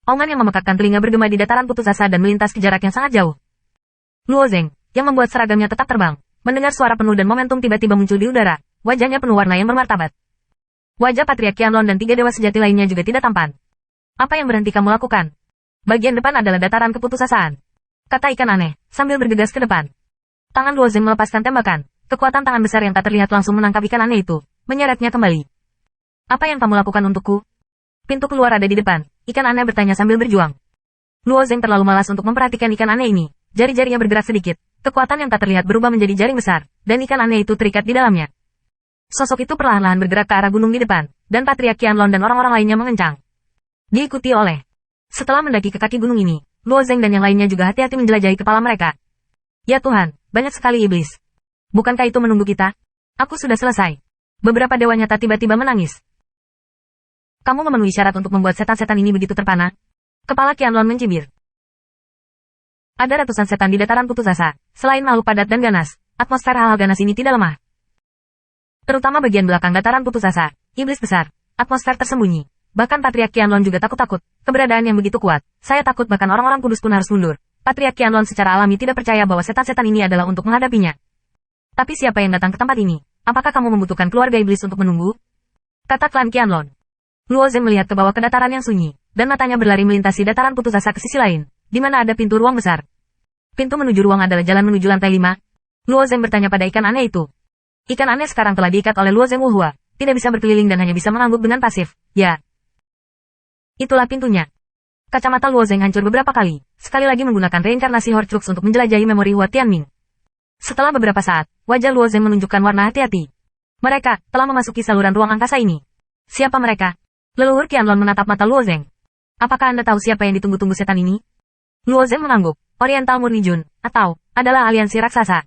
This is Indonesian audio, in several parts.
Auman yang memekakkan telinga bergema di dataran putus asa dan melintas ke jarak yang sangat jauh. Luo Zeng, yang membuat seragamnya tetap terbang, mendengar suara penuh dan momentum tiba-tiba muncul di udara, wajahnya penuh warna yang bermartabat. Wajah Patriark Qianlong dan 3 dewa sejati lainnya juga tidak tampan. Apa yang berhenti kamu lakukan? Bagian depan adalah dataran keputusasaan, kata ikan aneh, sambil bergegas ke depan. Tangan Luo Zeng melepaskan tembakan, kekuatan tangan besar yang tak terlihat langsung menangkap ikan aneh itu, menyeretnya kembali. Apa yang kamu lakukan untukku? Pintu keluar ada di depan, ikan aneh bertanya sambil berjuang. Luo Zeng terlalu malas untuk memperhatikan ikan aneh ini, jari-jarinya bergerak sedikit, kekuatan yang tak terlihat berubah menjadi jaring besar, dan ikan aneh itu terikat di dalamnya. Sosok itu perlahan-lahan bergerak ke arah gunung di depan, dan Patriark Qianlong dan orang-orang lainnya mengencang. Diikuti oleh. Setelah mendaki ke kaki gunung ini, Luo Zeng dan yang lainnya juga hati-hati menjelajahi kepala mereka. Ya Tuhan, banyak sekali iblis. Bukankah itu menunggu kita? Aku sudah selesai. Beberapa dewa nyata tiba-tiba menangis. Kamu memenuhi syarat untuk membuat setan-setan ini begitu terpana? Kepala Qianlong mencibir. Ada ratusan setan di dataran putus asa, selain makhluk padat dan ganas, atmosfer hal-hal ganas ini tidak lemah. Terutama bagian belakang dataran putus asa, iblis besar, atmosfer tersembunyi. Bahkan Patriark Qianlong juga takut-takut, keberadaan yang begitu kuat, saya takut bahkan orang-orang kudus pun harus mundur. Patriark Qianlong secara alami tidak percaya bahwa setan-setan ini adalah untuk menghadapinya. Tapi siapa yang datang ke tempat ini? Apakah kamu membutuhkan keluarga iblis untuk menunggu? Kata klan Qianlong. Luo Zeng melihat ke bawah ke dataran yang sunyi, dan matanya berlari melintasi dataran putus asa ke sisi lain, di mana ada pintu ruang besar. Pintu menuju ruang adalah jalan menuju lantai 5. Luo Zeng bertanya pada ikan aneh itu. Ikan aneh sekarang telah diikat oleh Luo Zeng Wuhua, tidak bisa berkeliling dan hanya bisa mengangguk dengan pasif. Ya. Itulah pintunya. Kacamata Luo Zeng hancur beberapa kali, sekali lagi menggunakan reinkarnasi Horcrux untuk menjelajahi memori Hua Tianming. Setelah beberapa saat, wajah Luo Zeng menunjukkan warna hati-hati. Mereka telah memasuki saluran ruang angkasa ini. Siapa mereka? Leluhur Qianlong menatap mata Luo Zeng. Apakah Anda tahu siapa yang ditunggu-tunggu setan ini? Luo Zeng mengangguk. Oriental Murni Jun, atau adalah aliansi raksasa.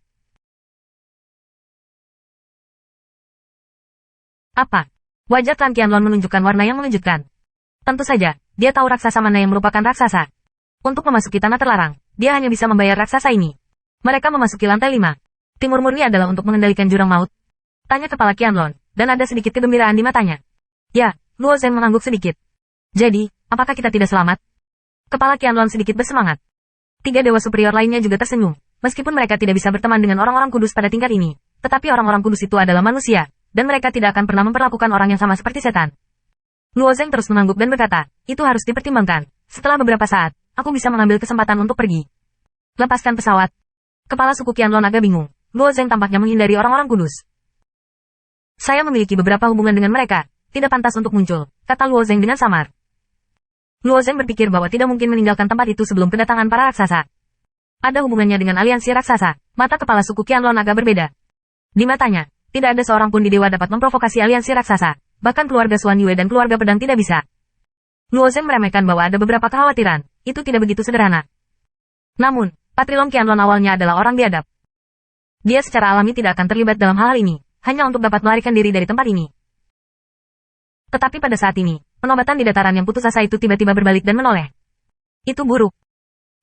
Apa? Wajah klan Qianlong menunjukkan warna yang mengejutkan. Tentu saja, dia tahu raksasa mana yang merupakan raksasa. Untuk memasuki tanah terlarang, dia hanya bisa membayar raksasa ini. Mereka memasuki lantai 5. Timur murni adalah untuk mengendalikan jurang maut. Tanya kepala Qianlong, dan ada sedikit kegembiraan di matanya. Ya, Luo Zeng mengangguk sedikit. Jadi, apakah kita tidak selamat? Kepala Qianlong sedikit bersemangat. 3 dewa superior lainnya juga tersenyum. Meskipun mereka tidak bisa berteman dengan orang-orang kudus pada tingkat ini, tetapi orang-orang kudus itu adalah manusia, dan mereka tidak akan pernah memperlakukan orang yang sama seperti setan. Luo Zeng terus mengangguk dan berkata, itu harus dipertimbangkan. Setelah beberapa saat, aku bisa mengambil kesempatan untuk pergi. Lepaskan pesawat. Kepala suku Qianlong agak bingung. Luo Zeng tampaknya menghindari orang-orang kudus. Saya memiliki beberapa hubungan dengan mereka, tidak pantas untuk muncul, kata Luo Zeng dengan samar. Luo Zeng berpikir bahwa tidak mungkin meninggalkan tempat itu sebelum kedatangan para raksasa. Ada hubungannya dengan aliansi raksasa, mata kepala suku Qianlong agak berbeda. Di matanya, tidak ada seorang pun di dewa dapat memprovokasi aliansi raksasa, bahkan keluarga Xuan Yue dan keluarga pedang tidak bisa. Luo Zeng meremehkan bahwa ada beberapa kekhawatiran, itu tidak begitu sederhana. Namun, Patrilong Qianlong awalnya adalah orang biadab. Dia secara alami tidak akan terlibat dalam hal ini, hanya untuk dapat melarikan diri dari tempat ini. Tetapi pada saat ini, penobatan di dataran yang putus asa itu tiba-tiba berbalik dan menoleh. Itu buruk.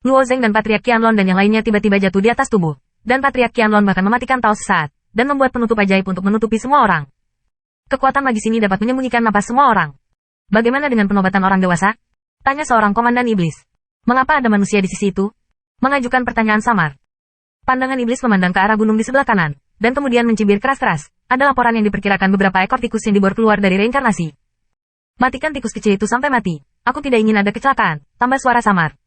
Luo Zeng dan Patriark Qianlong dan yang lainnya tiba-tiba jatuh di atas tubuh, dan Patriark Qianlong bahkan mematikan Tao sesaat, dan membuat penutup ajaib untuk menutupi semua orang. Kekuatan magis ini dapat menyembunyikan napas semua orang. Bagaimana dengan penobatan orang dewasa? Tanya seorang komandan iblis. Mengapa ada manusia di sisi itu? Mengajukan pertanyaan samar. Pandangan iblis memandang ke arah gunung di sebelah kanan, dan kemudian mencibir keras-keras. Ada laporan yang diperkirakan beberapa ekor tikus yang dibawa keluar dari reinkarnasi. Matikan tikus kecil itu sampai mati. Aku tidak ingin ada kecelakaan, tambah suara samar.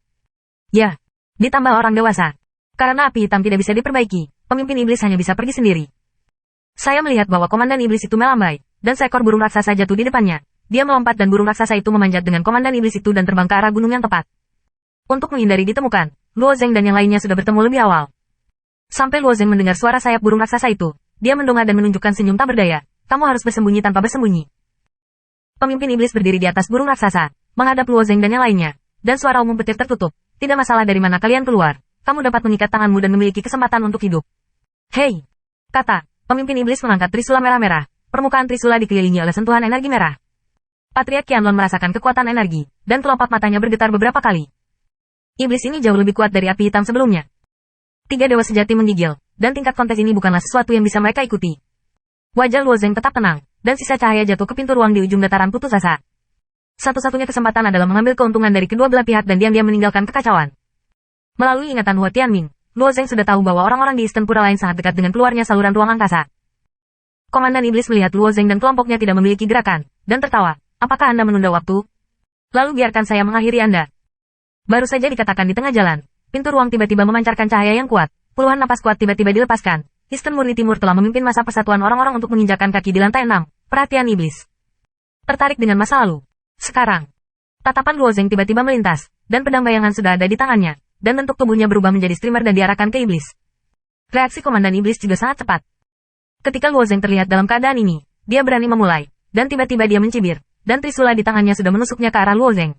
Ya, ditambah orang dewasa. Karena api hitam tidak bisa diperbaiki, pemimpin iblis hanya bisa pergi sendiri. Saya melihat bahwa komandan iblis itu melambai, dan seekor burung raksasa jatuh di depannya. Dia melompat dan burung raksasa itu memanjat dengan komandan iblis itu dan terbang ke arah gunung yang tepat. Untuk menghindari ditemukan, Luo Zeng dan yang lainnya sudah bertemu lebih awal. Sampai Luo Zeng mendengar suara sayap burung raksasa itu, dia mendongak dan menunjukkan senyum tak berdaya. Kamu harus bersembunyi tanpa bersembunyi. Pemimpin iblis berdiri di atas burung raksasa, menghadap Luo Zeng dan yang lainnya, dan suara umum petir tertutup. Tidak masalah dari mana kalian keluar, kamu dapat mengikat tanganmu dan memiliki kesempatan untuk hidup. Hei, kata, pemimpin iblis mengangkat trisula merah-merah, permukaan trisula dikelilingi oleh sentuhan energi merah. Patriark Qianlong merasakan kekuatan energi, dan kelopak matanya bergetar beberapa kali. Iblis ini jauh lebih kuat dari api hitam sebelumnya. 3 dewa sejati menggigil, dan tingkat kontes ini bukanlah sesuatu yang bisa mereka ikuti. Wajah Luo Zeng tetap tenang, dan sisa cahaya jatuh ke pintu ruang di ujung dataran putus asa. Satu-satunya kesempatan adalah mengambil keuntungan dari kedua belah pihak dan diam-diam meninggalkan kekacauan. Melalui ingatan Huo Tianming, Luo Zeng sudah tahu bahwa orang-orang di Eastern Pura lain sangat dekat dengan keluarnya saluran ruang angkasa. Komandan Iblis melihat Luo Zeng dan kelompoknya tidak memiliki gerakan, dan tertawa. Apakah Anda menunda waktu? Lalu biarkan saya mengakhiri Anda. Baru saja dikatakan di tengah jalan, pintu ruang tiba-tiba memancarkan cahaya yang kuat, puluhan napas kuat tiba-tiba dilepaskan. Eastern Murni Timur telah memimpin masa persatuan orang-orang untuk menginjakkan kaki di lantai 6. Perhatian Iblis. Tertarik dengan masa lalu. Sekarang. Tatapan Luo Zeng tiba-tiba melintas, dan pedang bayangan sudah ada di tangannya, dan bentuk tubuhnya berubah menjadi streamer dan diarahkan ke Iblis. Reaksi Komandan Iblis juga sangat cepat. Ketika Luo Zeng terlihat dalam keadaan ini, dia berani memulai, dan tiba-tiba dia mencibir, dan trisula di tangannya sudah menusuknya ke arah Luo Zeng.